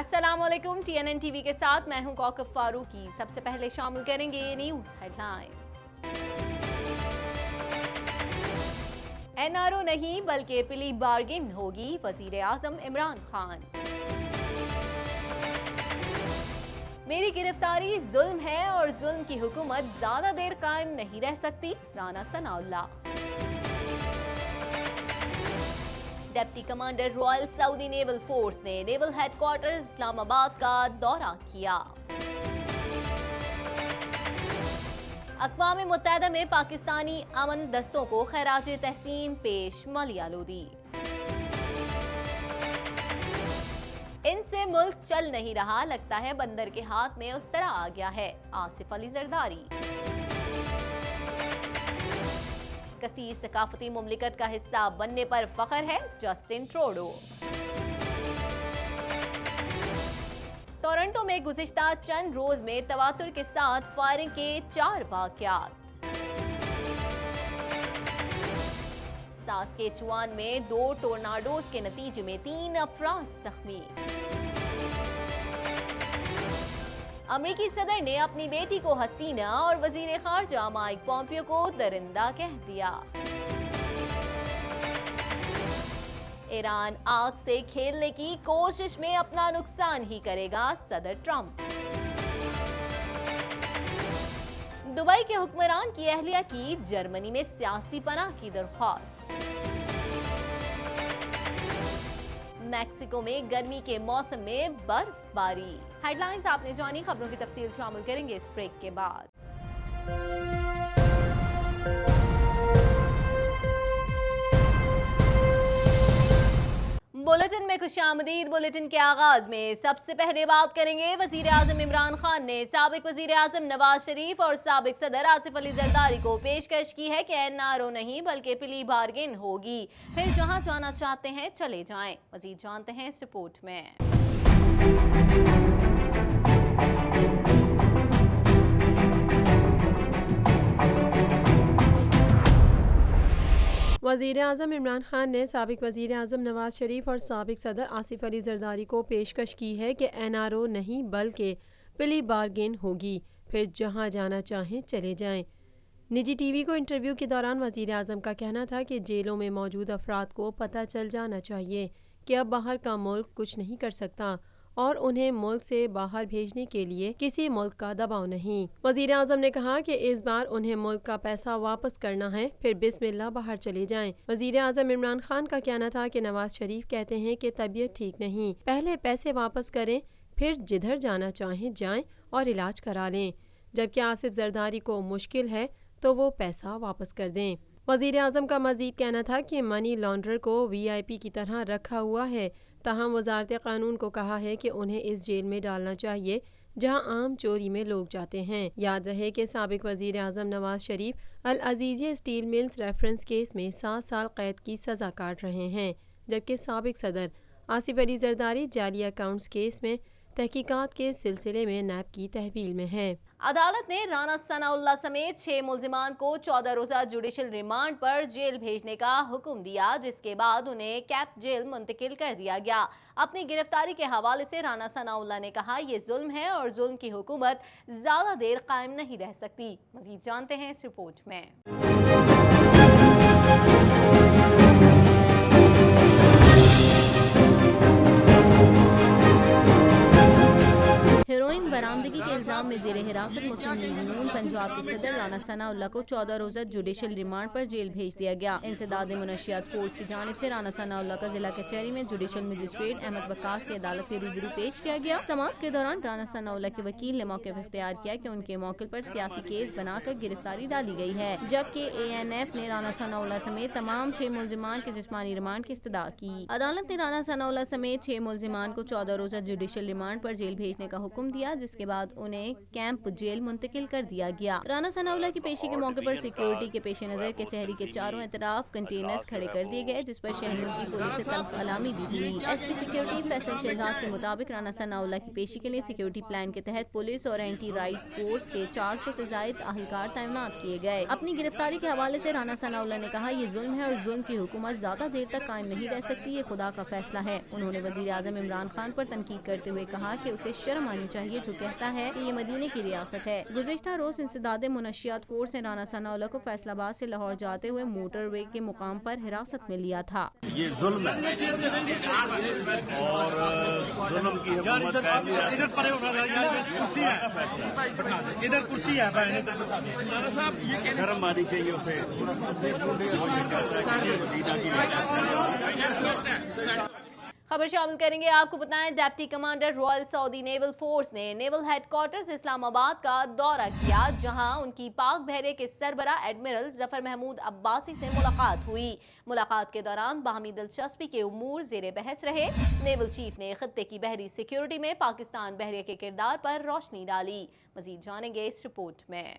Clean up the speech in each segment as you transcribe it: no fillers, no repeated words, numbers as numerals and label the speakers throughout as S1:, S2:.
S1: अस्सलाम वालेकुम। TNN TV के साथ मैं हूं कौकब फारूकी। सबसे पहले शामिल करेंगे न्यूज हेडलाइंस। NRO नहीं बल्कि प्ली बार्गेन होगी, वजीर आजम इमरान खान। मेरी गिरफ्तारी जुल्म है और जुल्म की हुकूमत ज्यादा देर कायम नहीं रह सकती, Rana Sanaullah. Deputy commander royal Saudi naval force ने नेवल हेडक्वार्टर इस्लामाबाद का दौरा किया। अक़वाम मुत्तहिदा में पाकिस्तानी अमन दस्तों को खैराज तहसीन पेश, मलिया लोदी। इनसे मुल्क चल नहीं रहा, लगता है बंदर के हाथ में उस तरह आ गया है, आसिफ अली जरदारी। कसीर सकाफती मुमलिकत का हिस्सा बनने पर फख्र है, जस्टिन ट्रूडो। टोरंटो में गुज़िश्ता चंद रोज में तवातुर के साथ फायरिंग के 4 वाक़यात। सास्केचुआन में 2 टोर्नाडोज के नतीजे में 3 अफराद जख्मी। अमेरिकी सदर ने अपनी बेटी को हसीना और वजीर खारजा माइक पॉम्पियो को दरिंदा कह दिया। ईरान आग से खेलने की कोशिश में अपना नुकसान ही करेगा, सदर ट्रंप। दुबई के हुक्मरान की अहलिया की जर्मनी में सियासी पनाह की दरख्वास्त। मैक्सिको में गर्मी के मौसम में बर्फबारी। हेडलाइंस आपने जानी, खबरों की तफसील शामिल करेंगे इस ब्रेक के बाद। बुलेटिन में खुशामदीद। बुलेटिन के आगाज में सबसे पहले बात करेंगे वजीर आजम इमरान खान ने साबिक वजीर आजम नवाज शरीफ और साबिक सदर आसिफ अली जरदारी को पेशकश की है कि NRO नहीं बल्कि प्ली बार्गेन होगी, फिर जहां जाना चाहते हैं चले जाएं। मजीद जानते हैं इस रिपोर्ट में।
S2: वज़ीर आज़म इमरान खान ने साबिक वज़ीर आज़म नवाज शरीफ और साबिक सदर आसिफ अली जरदारी को पेशकश की है कि NRO नहीं बल्कि प्ली बार्गेन होगी, फिर जहां जाना चाहें चले जाएं। निजी टीवी को इंटरव्यू के दौरान वज़ीर आज़म का कहना था कि जेलों में मौजूद अफराद को पता चल जाना चाहिए कि अब बाहर का मुल्क कुछ नहीं कर सकता और उन्हें मुल्क से बाहर भेजने के लिए किसी मुल्क का दबाव नहीं। वज़ीर आज़म ने कहा कि इस बार उन्हें मुल्क का पैसा वापस करना है, फिर बिस्मिल्लाह बाहर चले जाएं। वज़ीर आज़म इमरान खान का कहना था कि नवाज शरीफ कहते हैं कि तबीयत ठीक नहीं, पहले पैसे वापस करें, फिर जिधर जाना चाहें जाएं और इलाज करा लें, जबकि आसिफ जरदारी को मुश्किल है तो वो पैसा वापस कर दें। वज़ीर आज़म का मज़ीद कहना था कि मनी लॉन्ड्रर को VIP की तरह रखा हुआ है, ताहम वज़ारत क़ानून को कहा है कि उन्हें इस जेल में डालना चाहिए जहां आम चोरी में लोग जाते हैं। याद रहे कि साबिक वज़ीर आज़म Nawaz Sharif Al Azizia steel mills reference case में 7 साल कैद की सज़ा काट रहे हैं, जबकि साबिक सदर आसिफ अली जरदारी जाली अकाउंट्स केस में तहकीकात के सिलसिले में नैब की तहवील में है।
S1: अदालत ने राना सनाउल्लाह समेत 6 मुल्जिमान को 14 रोजा जुडिशल रिमांड पर जेल भेजने का हुक्म दिया, जिसके बाद उन्हें कैप जेल मुंतकिल कर दिया गया। अपनी गिरफ्तारी के हवाले से राना सनाउल्लाह ने कहा, ये जुल्म है और जुल्म की हुकूमत ज्यादा देर कायम नहीं रह सकती। मजीद जानते हैं इस रिपोर्ट में। हेरोइन बरामदगी के इल्जाम में जेर हिरासत मुस्लिम लीग नून पंजाब के सदर राना सनाउल्लाह को 14 रोजा जुडिशल रिमांड पर जेल भेज दिया गया। इंसदाद मुनशियात फोर्स की जानिब से राना सनाउल्लाह का जिला कचहरी में जुडिशल मजिस्ट्रेट अहमद वकास की अदालत के रूबरू पेश किया गया। समाअत के दौरान राना सनाउल्लाह के वकील ने मौके इख्तियार किया कि उनके मौके पर सियासी केस बनाकर गिरफ्तारी डाली गई है, जबकि ANF ने राना सनाउल्लाह समेत तमाम 6 मुल्जिमान के जिस्मानी रिमांड की इस्तदा की। अदालत ने राना सनाउल्लाह समेत 6 मुल्जिमान को 14 रोजा जुडिशल रिमांड पर जेल भेजने का हुक्म دیا جس کے بعد انہیں کیمپ جیل منتقل کر دیا گیا۔ رانا ثناء اللہ کی پیشی کے موقع پر سیکیورٹی کے پیش نظر کچہری کے چاروں اطراف کنٹینرز کھڑے کر دیے گئے جس پر شہریوں کی پولیس سے تلخ کلامی بھی ہوئی۔ S P security Faisal Shahzad کے مطابق رانا ثناء اللہ کی پیشی کے لیے سیکیورٹی پلان کے تحت پولیس اور اینٹی رائٹ فورس کے 400 سے زائد اہلکار تعینات کیے گئے۔ اپنی گرفتاری کے حوالے سے رانا ثناء اللہ نے کہا یہ ظلم ہے اور ظلم کی حکومت زیادہ دیر تک قائم نہیں رہ سکتی، یہ خدا کا فیصلہ ہے۔ انہوں نے وزیر اعظم عمران خان پر تنقید کرتے ہوئے کہا کہ اسے شرم آنی چاہیے جو کہتا ہے کہ یہ مدینے کی ریاست ہے۔ گزشتہ روز انسداد منشیات فورس نے رانا ثناء اللہ کو فیصل آباد سے لاہور جاتے ہوئے موٹر وے کے مقام پر حراست میں لیا تھا۔
S3: یہ ظلم ہے اور ظلم کی حکومت ادھر کرسی ہے، شرم آنی چاہیے اسے۔
S1: خبر شامل کریں گے، آپ کو بتائیں ڈپٹی کمانڈر رائل سعودی نیول فورس نے نیول ہیڈ کوارٹرز اسلام آباد کا دورہ کیا جہاں ان کی پاک بحریہ کے سربراہ ایڈمرل ظفر محمود عباسی سے ملاقات ہوئی۔ ملاقات کے دوران باہمی دلچسپی کے امور زیر بحث رہے۔ نیول چیف نے خطے کی بحری سیکیورٹی میں پاکستان بحریہ کے کردار پر روشنی ڈالی۔ مزید جانیں گے اس رپورٹ میں۔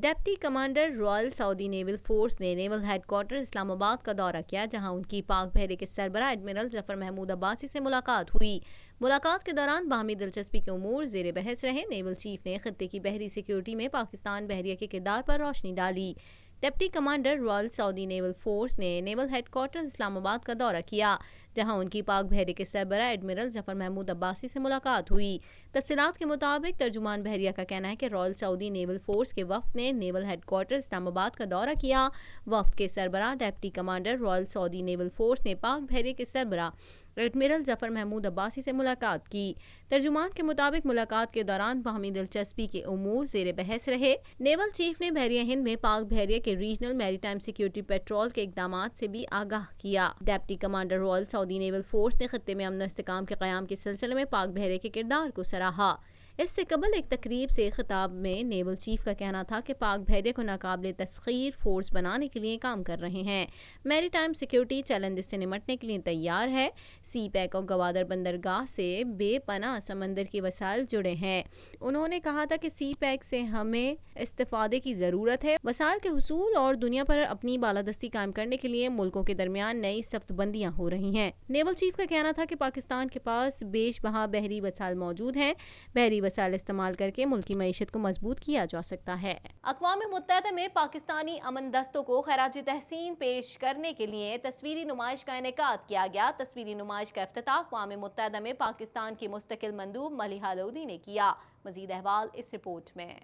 S1: ڈپٹی کمانڈر رائل سعودی نیول فورس نے نیول ہیڈ کوارٹر اسلام آباد کا دورہ کیا جہاں ان کی پاک بحریہ کے سربراہ ایڈمرل ظفر محمود عباسی سے ملاقات ہوئی۔ ملاقات کے دوران باہمی دلچسپی کے امور زیر بحث رہے۔ نیول چیف نے خطے کی بحری سیکیورٹی میں پاکستان بحریہ کے کردار پر روشنی ڈالی۔ ڈپٹی کمانڈر رائل سعودی نیول فورس نے نیول ہیڈ کوارٹر اسلام آباد کا دورہ کیا جہاں ان کی پاک بحریہ کے سربراہ ایڈمرل ظفر محمود عباسی سے ملاقات ہوئی۔ تفصیلات کے مطابق ترجمان بحریہ کا کہنا ہے کہ رائل سعودی نیول فورس کے وفد نے نیول ہیڈ کوارٹر اسلام آباد کا دورہ کیا۔ وفد کے سربراہ ڈپٹی کمانڈر رائل سعودی نیول فورس نے پاک بحریہ کے سربراہ ایڈمرل ظفر محمود عباسی سے ملاقات کی۔ ترجمان کے مطابق ملاقات کے دوران باہمی دلچسپی کے امور زیر بحث رہے۔ نیول چیف نے بحریہ ہند میں پاک بحریہ کے ریجنل میری ٹائم سیکیورٹی پیٹرول کے اقدامات سے بھی آگاہ کیا۔ ڈپٹی کمانڈر رائل سعودی نیول فورس نے خطے میں امن و استحکام کے قیام کے سلسلے میں پاک بحریہ کے کردار کو سراہا۔ اس سے قبل ایک تقریب سے خطاب میں نیول چیف کا کہنا تھا کہ پاک بحریہ کو ناقابل تسخیر فورس بنانے کے لیے کام کر رہے ہیں، میری ٹائم سیکیورٹی چیلنجز سے نمٹنے کے لیے تیار ہے۔ سی پیک اور گوادر بندرگاہ سے بے پناہ سمندر کی وسائل جڑے ہیں۔ انہوں نے کہا تھا کہ سی پیک سے ہمیں استفادے کی ضرورت ہے، وسائل کے حصول اور دنیا پر اپنی بالادستی قائم کرنے کے لیے ملکوں کے درمیان نئی صفت بندیاں ہو رہی ہیں۔ نیول چیف کا کہنا تھا کہ پاکستان کے پاس بیش بہا بحری وسائل موجود ہیں، بحری وسائل استعمال کر کے ملکی معیشت کو مضبوط کیا جا سکتا ہے۔ اقوام متحدہ میں پاکستانی امن دستوں کو خراج تحسین پیش کرنے کے لیے تصویری نمائش کا انعقاد کیا گیا۔ تصویری نمائش کا افتتاح اقوام متحدہ میں پاکستان کی مستقل مندوب ملیحہ لودھی نے کیا۔ مزید احوال اس رپورٹ میں۔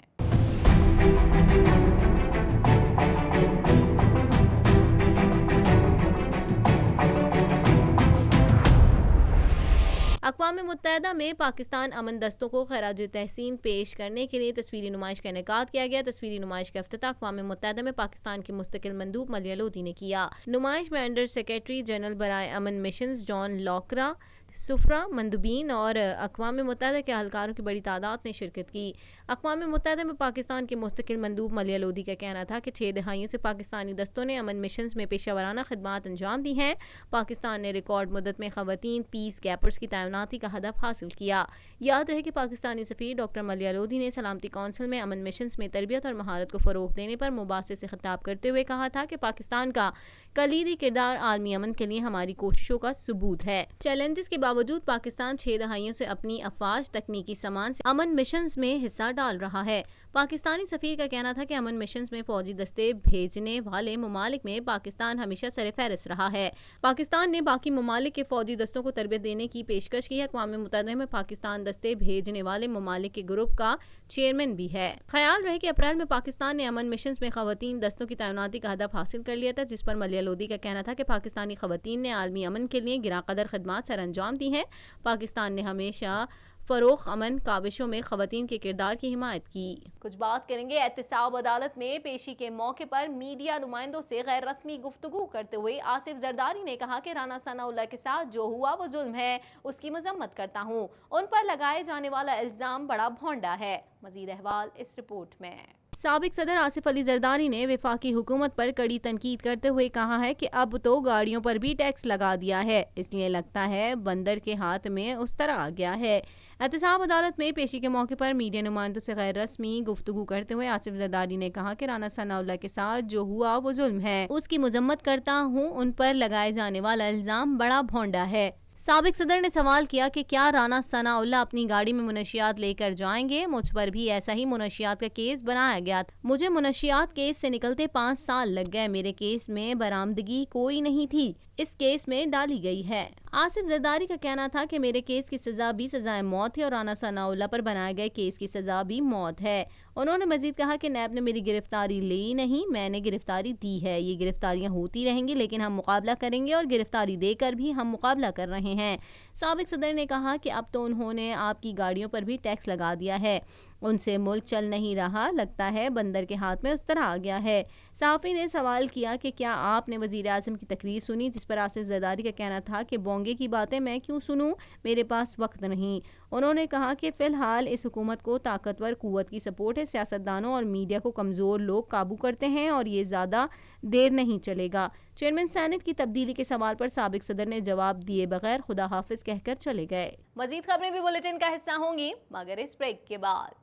S1: اقوام متحدہ میں پاکستان امن دستوں کو خراج تحسین پیش کرنے کے لیے تصویری نمائش کا انعقاد کیا گیا۔ تصویری نمائش کا افتتاح اقوام متحدہ میں پاکستان کی مستقل مندوب ملیحہ لودھی نے کیا۔ نمائش میں انڈر سیکریٹری جنرل برائے امن مشنز جان لاکرا، سفرا، مندوبین اور اقوام متحدہ کے اہلکاروں کی بڑی تعداد نے شرکت کی۔ اقوام متحدہ میں پاکستان کے مستقل مندوب ملیحہ لودھی کا کہنا تھا کہ 6 دہائیوں سے پاکستانی دستوں نے امن مشنز میں پیشہ ورانہ خدمات انجام دی ہیں۔ پاکستان نے ریکارڈ مدت میں خواتین پیس کیپرز کی تعیناتی کا ہدف حاصل کیا۔ یاد رہے کہ پاکستانی سفیر ڈاکٹر ملیحہ لودھی نے سلامتی کونسل میں امن مشنز میں تربیت اور مہارت کو فروغ دینے پر مباحثے سے خطاب کرتے ہوئے کہا تھا کہ پاکستان کا کلیدی کردار عالمی امن کے لیے ہماری کوششوں کا ثبوت ہے۔ چیلنجز کے باوجود پاکستان 6 دہائیوں سے اپنی افواج تکنیکی سامان سے امن مشنز میں حصہ ڈال رہا ہے۔ پاکستانی سفیر کا کہنا تھا کہ امن مشنز میں فوجی دستے بھیجنے والے ممالک میں پاکستان ہمیشہ سر فہرست رہا ہے۔ پاکستان نے باقی ممالک کے فوجی دستوں کو تربیت دینے کی پیشکش کی ہے۔ اقوام متحدہ میں پاکستان دستے بھیجنے والے ممالک کے گروپ کا چیئرمین بھی ہے۔ خیال رہے کہ اپریل میں پاکستان نے امن مشنز میں خواتین دستوں کی تعیناتی کا ہدف حاصل کر لیا تھا، جس پر ملیحہ لودھی کا کہنا تھا کہ پاکستانی خواتین نے عالمی امن کے لیے گراں قدر خدمات سر انجام دی ہیں۔ پاکستان نے ہمیشہ فروغ امن کاوشوں میں خواتین کے کردار کی حمایت کی۔ کچھ بات کریں گے احتساب عدالت میں پیشی کے موقع پر میڈیا نمائندوں سے غیر رسمی گفتگو کرتے ہوئے آصف زرداری نے کہا کہ رانا ثناء اللہ کے ساتھ جو ہوا وہ ظلم ہے، اس کی مذمت کرتا ہوں۔ ان پر لگائے جانے والا الزام بڑا بھونڈا ہے۔ مزید احوال اس رپورٹ میں۔ साबिक सदर आसिफ अली जरदारी ने वफाकी हुकूमत पर कड़ी तनकीद करते हुए कहा है कि अब तो गाड़ियों पर भी टैक्स लगा दिया है, इसलिए लगता है बंदर के हाथ में उस तरह आ गया है। एहतसाब अदालत में पेशी के मौके पर मीडिया नुमाइंदों से गैर रस्मी गुफ्तगू करते हुए आसिफ जरदारी ने कहा कि राना सनाउल्लाह के साथ जो हुआ वो जुल्म है, उसकी मजम्मत करता हूँ। उन पर लगाए जाने वाला इल्जाम बड़ा भोंडा है। साबिक सदर ने सवाल किया कि क्या राना सनाउल्लाह अपनी गाड़ी में मुनशियात लेकर जाएंगे। मुझ पर भी ऐसा ही मुनशियात का केस बनाया गया। मुझे मुनशियात केस से निकलते 5 साल लग गए। मेरे केस में बरामदगी कोई नहीं थी, इस केस में डाली गई है। आसिफ जरदारी का कहना था कि मेरे केस की सजा भी सजाए मौत है और राना सनाउल्लाह पर बनाए गए केस की सजा भी मौत है। उन्होंने मजीद कहा कि नैब ने मेरी गिरफ्तारी ली नहीं, मैंने गिरफ्तारी दी है। ये गिरफ्तारियां होती रहेंगी, लेकिन हम मुकाबला करेंगे और गिरफ्तारी देकर भी हम मुकाबला कर रहे हैं। साबिक सदर ने कहा कि अब तो उन्होंने आपकी गाड़ियों पर भी टैक्स लगा दिया है, उनसे मुल्क चल नहीं रहा, लगता है बंदर के हाथ में उस तरह आ गया है। सहाफ़ी ने सवाल किया कि क्या आपने वज़ीर आज़म की तकरीर सुनी, जिस पर आसिफ जरदारी का कहना था कि बोंगे की बातें मैं क्यों सुनूं, मेरे पास वक्त नहीं। उन्होंने कहा कि फ़िलहाल इस हुकूमत को ताकतवर कुव्वत की सपोर्ट है, सियासतदानों और मीडिया को कमज़ोर लोग काबू करते हैं और ये ज़्यादा देर नहीं चलेगा। चेयरमैन सेनेट की तब्दीली के सवाल पर साबिक सदर ने जवाब दिए बगैर खुदा हाफिज कहकर चले गए।
S4: मजीद खबरें भी बुलेटिन का हिस्सा होंगी मगर इस ब्रेक के बाद।